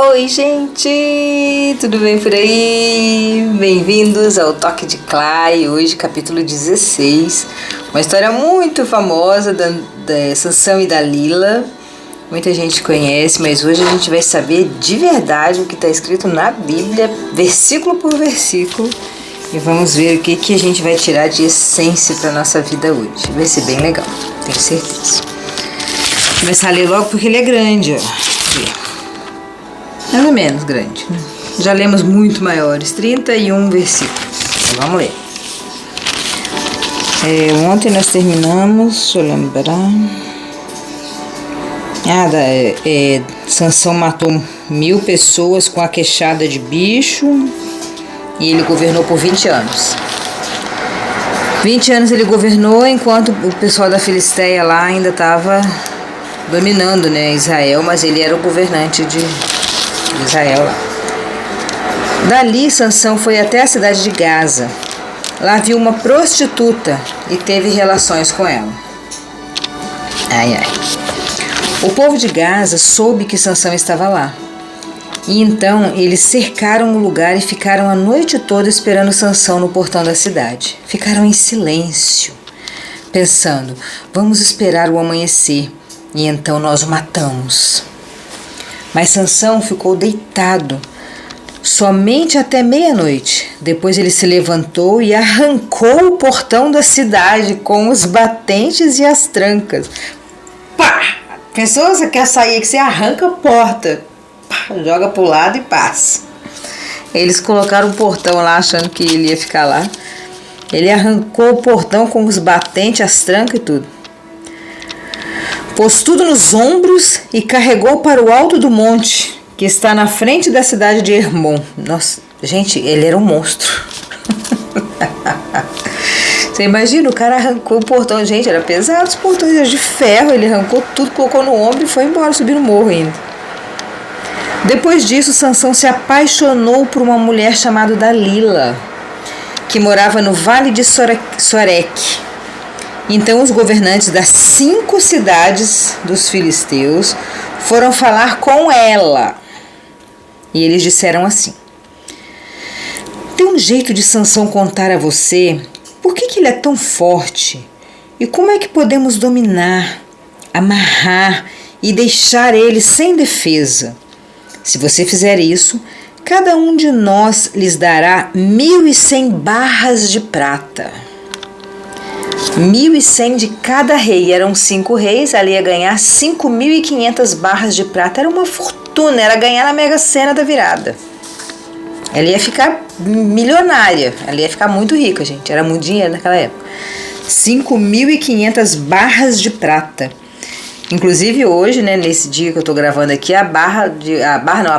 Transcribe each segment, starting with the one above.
Oi, gente! Tudo bem por aí? Bem-vindos ao Toque de Clay, hoje capítulo 16. Uma história muito famosa da Sansão e Dalila. Muita gente conhece, mas hoje a gente vai saber de verdade o que está escrito na Bíblia, versículo por versículo. E vamos ver o que a gente vai tirar de essência para a nossa vida hoje. Vai ser bem legal, tenho certeza. Vou começar a ler logo porque ele é grande, ó. Mais ou menos grande. Já lemos muito maiores, 31 versículos. Então, vamos ler. Ontem nós terminamos, deixa eu lembrar. Sansão matou 1000 pessoas com a queixada de bicho e ele governou por 20 anos. 20 anos ele governou enquanto o pessoal da Filisteia lá ainda estava dominando, né, Israel, mas ele era o governante de Israel lá. Dali Sansão foi até a cidade de Gaza. Lá viu uma prostituta e teve relações com ela. O povo de Gaza soube que Sansão estava lá. E então eles cercaram o lugar e ficaram a noite toda esperando Sansão no portão da cidade. Ficaram em silêncio, pensando: vamos esperar o amanhecer e então nós o matamos. Mas Sansão ficou deitado somente até meia-noite. Depois ele se levantou e arrancou o portão da cidade com os batentes e as trancas. Pá! Pensou? Você quer sair que você arranca a porta, pá, joga pro lado e passa. Eles colocaram o portão lá achando que ele ia ficar lá. Ele arrancou o portão com os batentes, as trancas e tudo. Pôs tudo nos ombros e carregou para o alto do monte, que está na frente da cidade de Hermon. Nossa, gente, ele era um monstro. Você imagina, o cara arrancou o portão. Gente, era pesado os portões, era de ferro. Ele arrancou tudo, colocou no ombro e foi embora, subir no morro ainda. Depois disso, Sansão se apaixonou por uma mulher chamada Dalila, que morava no vale de Sorek. Então os governantes das 5 cidades dos filisteus foram falar com ela. E eles disseram assim: tem um jeito de Sansão contar a você por que ele é tão forte e como é que podemos dominar, amarrar e deixar ele sem defesa. Se você fizer isso, cada um de nós lhes dará 1.100 barras de prata. 1.100 de cada rei, eram 5 reis, ela ia ganhar 5.500 barras de prata, era uma fortuna, era ganhar na Mega Sena da virada. Ela ia ficar milionária, ela ia ficar muito rica, gente, era muito dinheiro naquela época. 5.500 barras de prata. Inclusive hoje, né, nesse dia que eu tô gravando aqui, a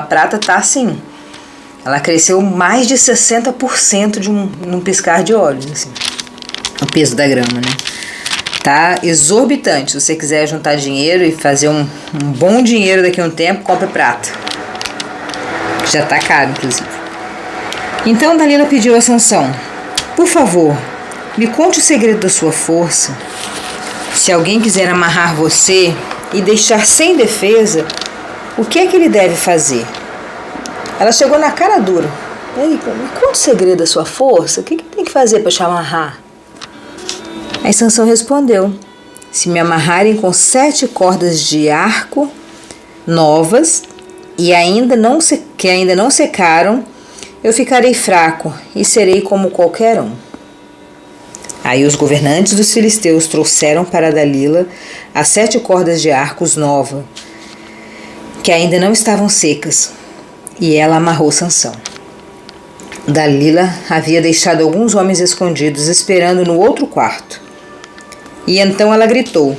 prata tá assim, ela cresceu mais de 60% num piscar de olhos, assim. O peso da grama, né? Tá exorbitante. Se você quiser juntar dinheiro e fazer um bom dinheiro daqui a um tempo, compre prata. Já tá caro, inclusive. Então Dalila pediu a Sansão: por favor, me conte o segredo da sua força. Se alguém quiser amarrar você e deixar sem defesa, o que é que ele deve fazer? Ela chegou na cara dura. Me conte o segredo da sua força. O que tem que fazer para te amarrar? Aí Sansão respondeu: se me amarrarem com 7 cordas de arco novas que ainda não secaram, eu ficarei fraco e serei como qualquer um. Aí os governantes dos filisteus trouxeram para Dalila as 7 cordas de arcos novas, que ainda não estavam secas, e ela amarrou Sansão. Dalila havia deixado alguns homens escondidos esperando no outro quarto. E então ela gritou: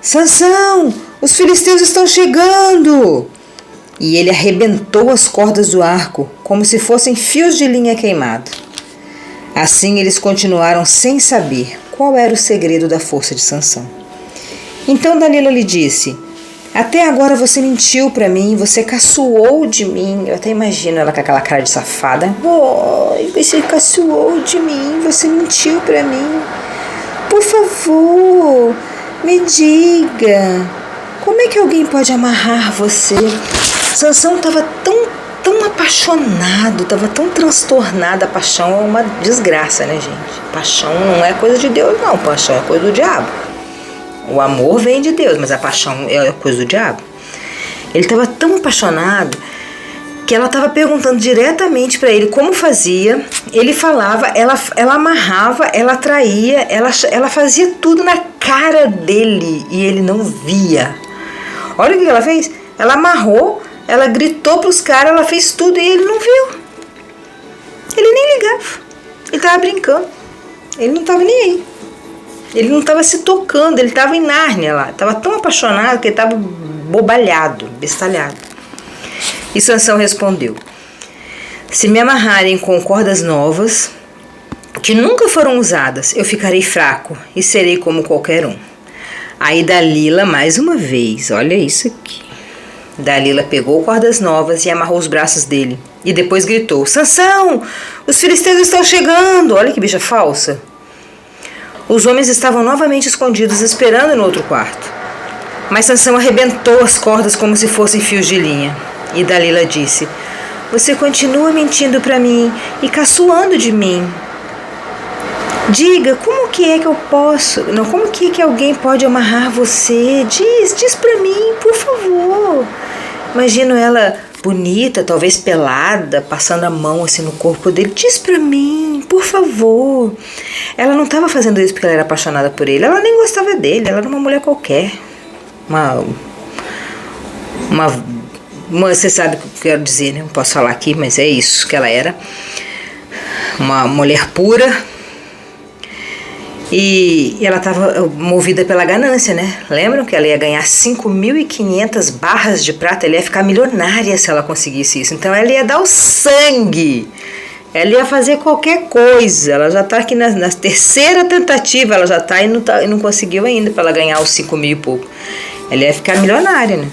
Sansão, os filisteus estão chegando! E ele arrebentou as cordas do arco, como se fossem fios de linha queimado. Assim eles continuaram sem saber qual era o segredo da força de Sansão. Então Dalila lhe disse: até agora você mentiu para mim, você caçoou de mim. Eu até imagino ela com aquela cara de safada. Você caçoou de mim, você mentiu para mim. Por favor, me diga, como é que alguém pode amarrar você Sansão estava tão apaixonado, estava tão transtornado. A paixão é uma desgraça, né, gente? Paixão não é coisa de Deus, não. Paixão é coisa do diabo. O amor vem de Deus, mas a paixão é coisa do diabo. Ele estava tão apaixonado que ela estava perguntando diretamente para ele como fazia. Ele falava, ela amarrava, ela atraía, ela fazia tudo na cara dele e ele não via. Olha o que ela fez. Ela amarrou, ela gritou para os caras, ela fez tudo e ele não viu. Ele nem ligava. Ele estava brincando. Ele não estava nem aí. Ele não estava se tocando, ele estava em Nárnia lá. Estava tão apaixonado que ele estava bobalhado, bestalhado. E Sansão respondeu: se me amarrarem com cordas novas, que nunca foram usadas, eu ficarei fraco e serei como qualquer um. Aí Dalila, mais uma vez, olha isso aqui. Dalila pegou cordas novas e amarrou os braços dele. E depois gritou: Sansão, os filisteus estão chegando! Olha que bicha falsa. Os homens estavam novamente escondidos, esperando no outro quarto. Mas Sansão arrebentou as cordas como se fossem fios de linha. E Dalila disse: você continua mentindo para mim e caçoando de mim. Diga, como que é que eu posso? Não, como que é que alguém pode amarrar você? Diz para mim, por favor. Imagino ela bonita, talvez pelada, passando a mão assim no corpo dele. Diz pra mim, por favor. Ela não estava fazendo isso porque ela era apaixonada por ele. Ela nem gostava dele. Ela era uma mulher qualquer. Você sabe o que eu quero dizer, né? Não posso falar aqui, mas é isso que ela era. Uma mulher pura. E ela estava movida pela ganância, né? Lembram que ela ia ganhar 5.500 barras de prata? Ela ia ficar milionária se ela conseguisse isso. Então ela ia dar o sangue. Ela ia fazer qualquer coisa. Ela já está aqui na terceira tentativa. Ela já está e não conseguiu ainda para ela ganhar os 5.000 e pouco. Ela ia ficar milionária, né?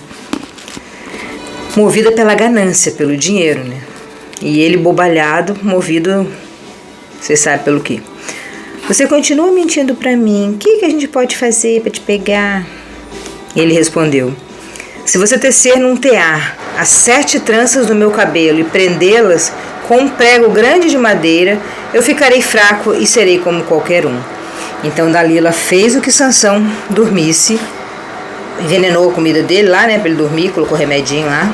Movida pela ganância, pelo dinheiro, né? E ele bobalhado, movido, você sabe pelo quê? Você continua mentindo para mim. O que a gente pode fazer para te pegar? Ele respondeu: se você tecer num tear as 7 tranças do meu cabelo e prendê-las com um prego grande de madeira, eu ficarei fraco e serei como qualquer um. Então Dalila fez o que Sansão dormisse, envenenou a comida dele lá, né, para ele dormir, colocou remedinho lá.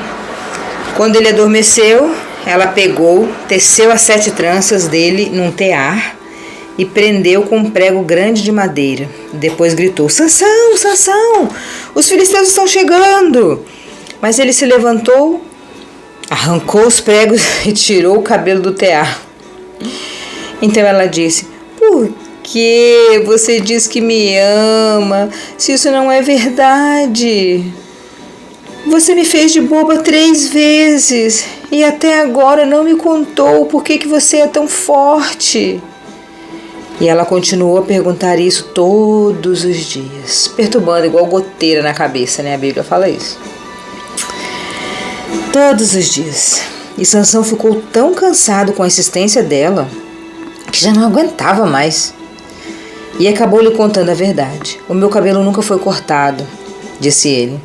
Quando ele adormeceu, ela pegou, teceu as 7 tranças dele num tear e prendeu com um prego grande de madeira. Depois gritou: Sansão, Sansão, os filisteus estão chegando! Mas ele se levantou, arrancou os pregos e tirou o cabelo do tear. Então ela disse: por que você diz que me ama, se isso não é verdade? Você me fez de boba 3 vezes e até agora não me contou por que você é tão forte. E ela continuou a perguntar isso todos os dias, perturbando igual goteira na cabeça, né? A Bíblia fala isso. Todos os dias. E Sansão ficou tão cansado com a insistência dela que já não aguentava mais. E acabou lhe contando a verdade. O meu cabelo nunca foi cortado, disse ele.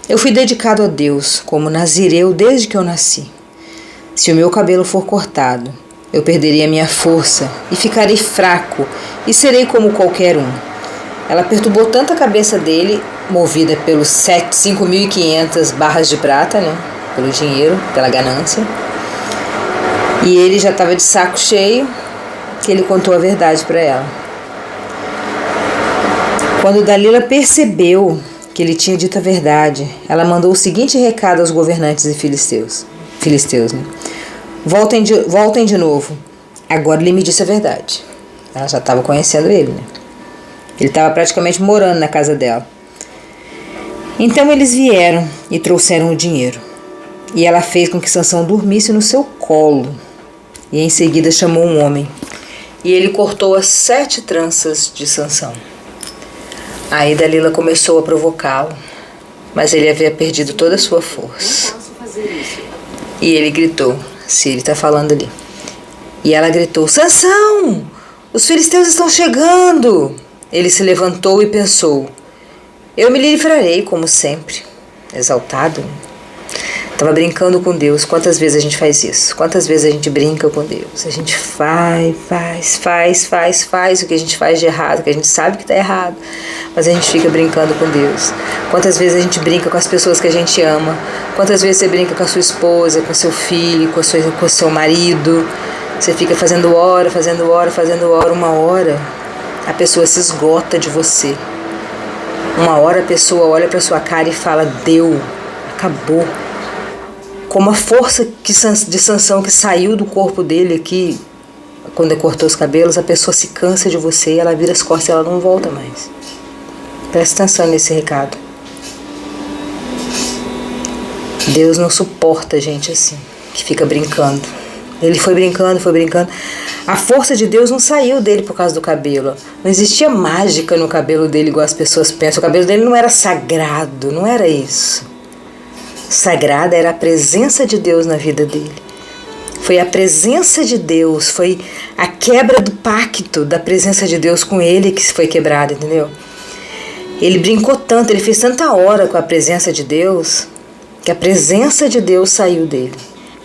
Eu fui dedicado a Deus como nazireu desde que eu nasci. Se o meu cabelo for cortado, eu perderei a minha força e ficarei fraco e serei como qualquer um. Ela perturbou tanto a cabeça dele, movida pelos 5.500 barras de prata, né? Pelo dinheiro, pela ganância. E ele já estava de saco cheio, que ele contou a verdade para ela. Quando Dalila percebeu que ele tinha dito a verdade, ela mandou o seguinte recado aos governantes e filisteus, né? Voltem de novo. Agora ele me disse a verdade. Ela já estava conhecendo ele, né? Ele estava praticamente morando na casa dela. Então eles vieram e trouxeram o dinheiro. E ela fez com que Sansão dormisse no seu colo. E em seguida chamou um homem. E ele cortou as 7 tranças de Sansão. Aí Dalila começou a provocá-lo. Mas ele havia perdido toda a sua força. E ele gritou. Se ele está falando ali. E ela gritou: Sansão, os filisteus estão chegando. Ele se levantou e pensou: eu me livrarei como sempre. Exaltado. Estava brincando com Deus. Quantas vezes a gente faz isso? Quantas vezes a gente brinca com Deus? A gente faz o que a gente faz de errado, que a gente sabe que está errado, mas a gente fica brincando com Deus. Quantas vezes a gente brinca com as pessoas que a gente ama? Quantas vezes você brinca com a sua esposa, com seu filho, com o seu marido? Você fica fazendo hora, uma hora a pessoa se esgota de você. Uma hora a pessoa olha para sua cara e fala: deu, acabou. Como a força de Sansão que saiu do corpo dele aqui, quando ele cortou os cabelos, a pessoa se cansa de você, ela vira as costas e ela não volta mais. Presta atenção nesse recado. Deus não suporta gente assim, que fica brincando. Ele foi brincando. A força de Deus não saiu dele por causa do cabelo. Não existia mágica no cabelo dele igual as pessoas pensam. O cabelo dele não era sagrado, não era isso. Sagrada era a presença de Deus na vida dele. Foi a presença de Deus, foi a quebra do pacto da presença de Deus com ele que foi quebrada, entendeu? Ele brincou tanto, ele fez tanta hora com a presença de Deus, que a presença de Deus saiu dele.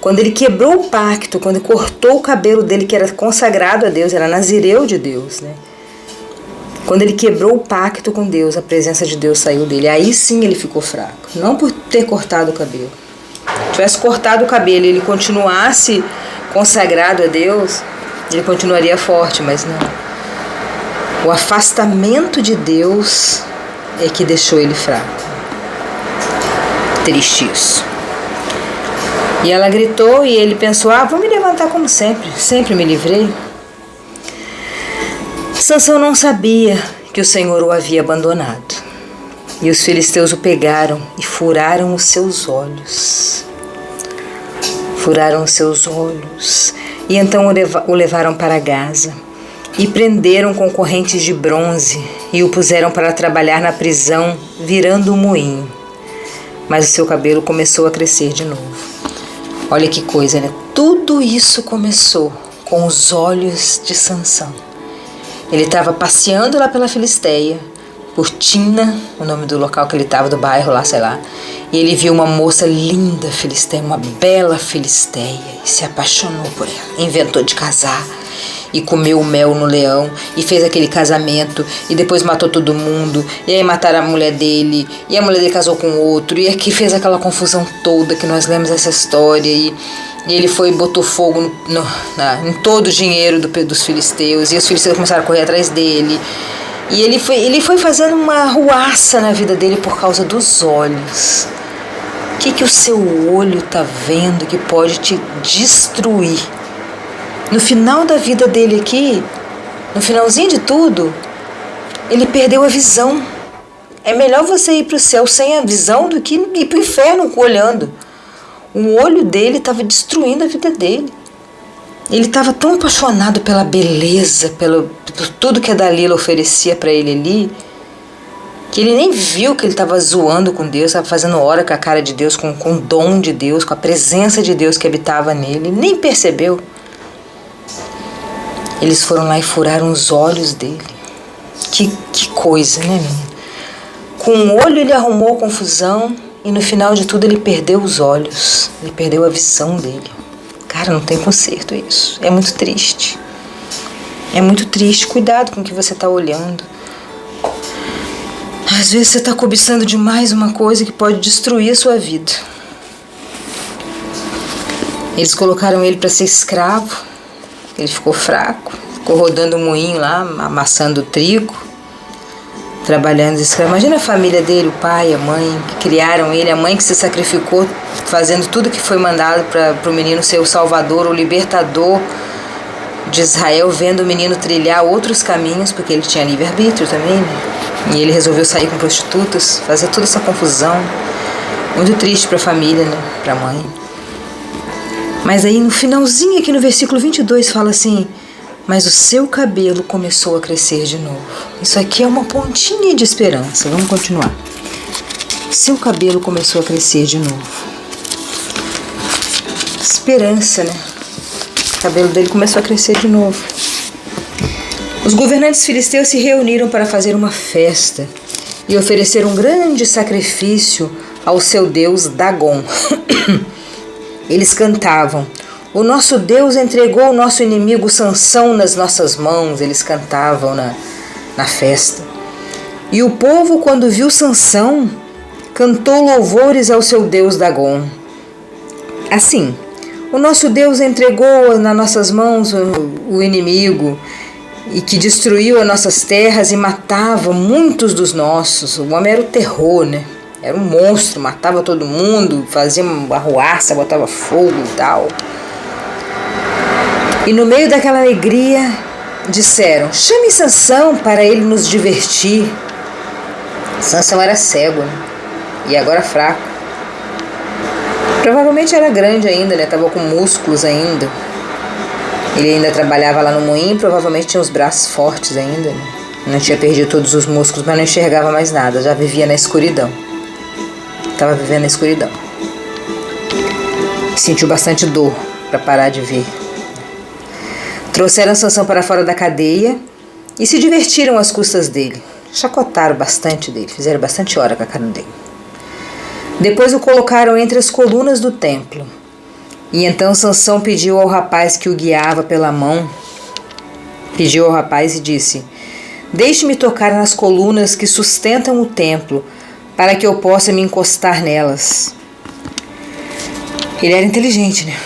Quando ele quebrou o pacto, quando ele cortou o cabelo dele, que era consagrado a Deus, era nazireu de Deus, né? Quando ele quebrou o pacto com Deus, a presença de Deus saiu dele. Aí sim ele ficou fraco. Não por ter cortado o cabelo. Se tivesse cortado o cabelo e ele continuasse consagrado a Deus, ele continuaria forte, mas não. O afastamento de Deus é que deixou ele fraco. Triste isso. E ela gritou e ele pensou: vou me levantar como sempre. Sempre me livrei. Sansão não sabia que o Senhor o havia abandonado. E os filisteus o pegaram e furaram os seus olhos. E então o levaram para Gaza. E prenderam com correntes de bronze. E o puseram para trabalhar na prisão, virando um moinho. Mas o seu cabelo começou a crescer de novo. Olha que coisa, né? Tudo isso começou com os olhos de Sansão. Ele estava passeando lá pela Filisteia, por Timna, o nome do local que ele estava, do bairro lá, sei lá. E ele viu uma moça linda filisteia, uma bela filisteia, e se apaixonou por ela. Inventou de casar e comeu o mel no leão e fez aquele casamento e depois matou todo mundo. E aí mataram a mulher dele e a mulher dele casou com outro. E aqui fez aquela confusão toda que nós lemos essa história e ele foi e botou fogo em todo o dinheiro dos filisteus. E os filisteus começaram a correr atrás dele. E ele foi fazendo uma arruaça na vida dele por causa dos olhos. O que o seu olho está vendo que pode te destruir? No final da vida dele aqui, no finalzinho de tudo, ele perdeu a visão. É melhor você ir para o céu sem a visão do que ir para o inferno olhando. O olho dele estava destruindo a vida dele. Ele estava tão apaixonado pela beleza, por tudo que a Dalila oferecia para ele ali, que ele nem viu que ele estava zoando com Deus, estava fazendo hora com a cara de Deus, com o dom de Deus, com a presença de Deus que habitava nele. Ele nem percebeu. Eles foram lá e furaram os olhos dele. Que coisa, né, menina? Com o olho ele arrumou confusão. E no final de tudo ele perdeu os olhos, ele perdeu a visão dele. Cara, não tem conserto isso. É muito triste. É muito triste. Cuidado com o que você está olhando. Às vezes você está cobiçando demais uma coisa que pode destruir a sua vida. Eles colocaram ele para ser escravo. Ele ficou fraco. Ficou rodando o moinho lá, amassando o trigo. Trabalhando escravo. Imagina a família dele, o pai, a mãe que criaram ele, a mãe que se sacrificou fazendo tudo que foi mandado para o menino ser o salvador, o libertador de Israel, vendo o menino trilhar outros caminhos, porque ele tinha livre-arbítrio também, né? E ele resolveu sair com prostitutas, fazer toda essa confusão. Muito triste para a família, né? Para a mãe. Mas aí no finalzinho aqui no versículo 22 fala assim: mas o seu cabelo começou a crescer de novo. Isso aqui é uma pontinha de esperança. Vamos continuar. Seu cabelo começou a crescer de novo. Esperança, né? O cabelo dele começou a crescer de novo. Os governantes filisteus se reuniram para fazer uma festa e ofereceram um grande sacrifício ao seu deus Dagon. Eles cantavam: o nosso Deus entregou o nosso inimigo Sansão nas nossas mãos. Eles cantavam na festa. E o povo, quando viu Sansão, cantou louvores ao seu Deus Dagon. Assim, o nosso Deus entregou nas nossas mãos o inimigo e que destruiu as nossas terras e matava muitos dos nossos. O homem era o terror, né? Era um monstro, matava todo mundo, fazia uma arruaça, botava fogo e tal. E no meio daquela alegria disseram: chame Sansão para ele nos divertir. Sansão era cego, né? E agora fraco. Provavelmente era grande ainda, né? Tava com músculos ainda. Ele ainda trabalhava lá no moinho, provavelmente tinha os braços fortes ainda, né? Não tinha perdido todos os músculos, mas não enxergava mais nada, já vivia na escuridão. Estava vivendo na escuridão. Sentiu bastante dor para parar de ver. Trouxeram Sansão para fora da cadeia e se divertiram às custas dele. Chacotaram bastante dele, fizeram bastante hora com a cara dele. Depois o colocaram entre as colunas do templo. E então Sansão pediu ao rapaz que o guiava pela mão, pediu ao rapaz e disse: deixe-me tocar nas colunas que sustentam o templo, para que eu possa me encostar nelas. Ele era inteligente, né?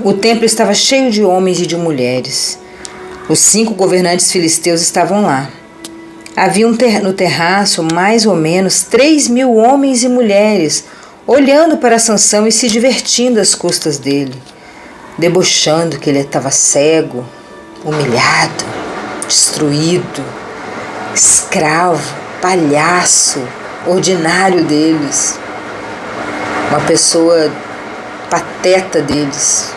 O templo estava cheio de homens e de mulheres. Os 5 governantes filisteus estavam lá. Havia no terraço mais ou menos 3.000 homens e mulheres, olhando para Sansão e se divertindo às custas dele, debochando que ele estava cego, humilhado, destruído, escravo, palhaço, ordinário deles, uma pessoa pateta deles,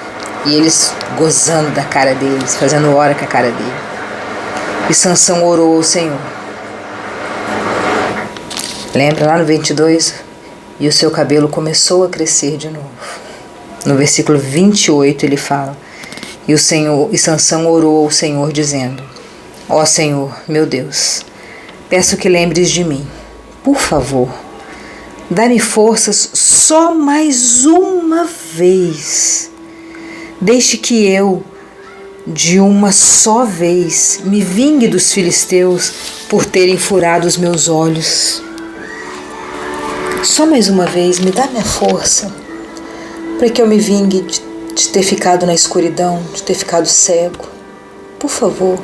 e eles gozando da cara deles, fazendo hora com a cara dele. E Sansão orou ao Senhor. Lembra lá no 22? E o seu cabelo começou a crescer de novo. No versículo 28 ele fala: e Sansão orou ao Senhor dizendo: ó Senhor, meu Deus, peço que lembres de mim. Por favor, dá-me forças só mais uma vez. Deixe que eu, de uma só vez, me vingue dos filisteus por terem furado os meus olhos. Só mais uma vez, me dá minha força, para que eu me vingue de ter ficado na escuridão, de ter ficado cego. Por favor.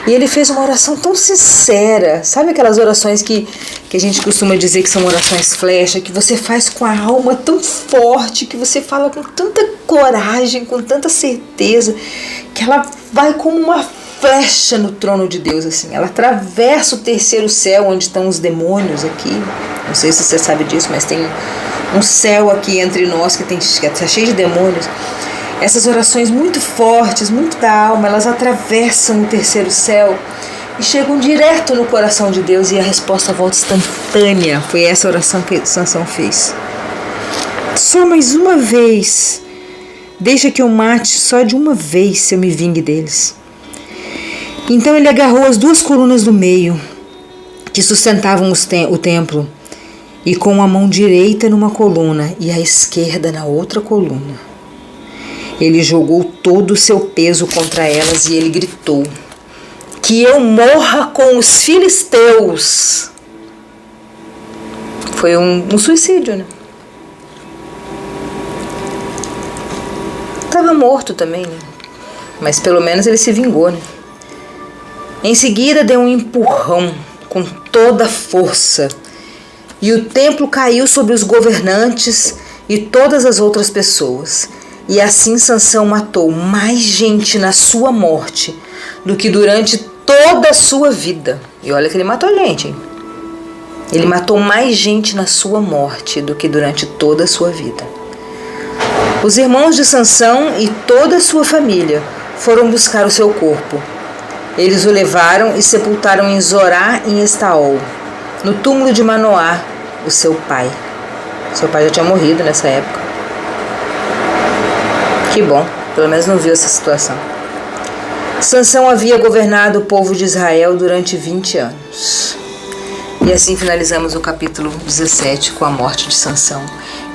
E ele fez uma oração tão sincera. Sabe aquelas orações que a gente costuma dizer que são orações flecha, que você faz com a alma tão forte, que você fala com tanta coragem, com tanta certeza, que ela vai como uma flecha no trono de Deus, assim. Ela atravessa o terceiro céu, onde estão os demônios aqui. Não sei se você sabe disso, mas tem um céu aqui entre nós que está cheio de demônios. Essas orações muito fortes, muito da alma, elas atravessam o terceiro céu e chegam direto no coração de Deus, e a resposta volta instantânea. Foi essa oração que Sansão fez. Só mais uma vez. Deixa que eu mate só de uma vez, se eu me vingue deles. Então ele agarrou as 2 colunas do meio, que sustentavam o templo, e com a mão direita numa coluna e a esquerda na outra coluna, ele jogou todo o seu peso contra elas e ele gritou: que eu morra com os filisteus. Foi um suicídio, né? Estava morto também, né? Mas pelo menos ele se vingou, né? Em seguida deu um empurrão com toda a força, e o templo caiu sobre os governantes e todas as outras pessoas. E assim Sansão matou mais gente na sua morte do que durante toda a sua vida. E olha que ele matou gente, hein? Ele matou mais gente na sua morte do que durante toda a sua vida. Os irmãos de Sansão e toda a sua família foram buscar o seu corpo. Eles o levaram e sepultaram em Zorá, em Estaol, no túmulo de Manoá, o seu pai. Seu pai já tinha morrido nessa época. Que bom, pelo menos não viu essa situação. Sansão havia governado o povo de Israel durante 20 anos. E assim finalizamos o capítulo 17 com a morte de Sansão,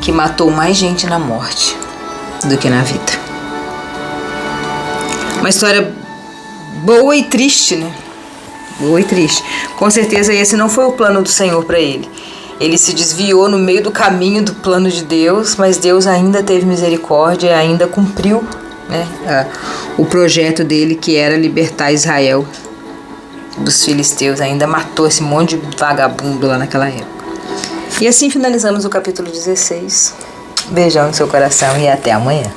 que matou mais gente na morte do que na vida. Uma história boa e triste, né? Boa e triste. Com certeza esse não foi o plano do Senhor para ele. Ele se desviou no meio do caminho do plano de Deus, mas Deus ainda teve misericórdia, ainda cumpriu, né, o projeto dele, que era libertar Israel dos filisteus. Ainda matou esse monte de vagabundo lá naquela época. E assim finalizamos o capítulo 16. Beijão no seu coração e até amanhã.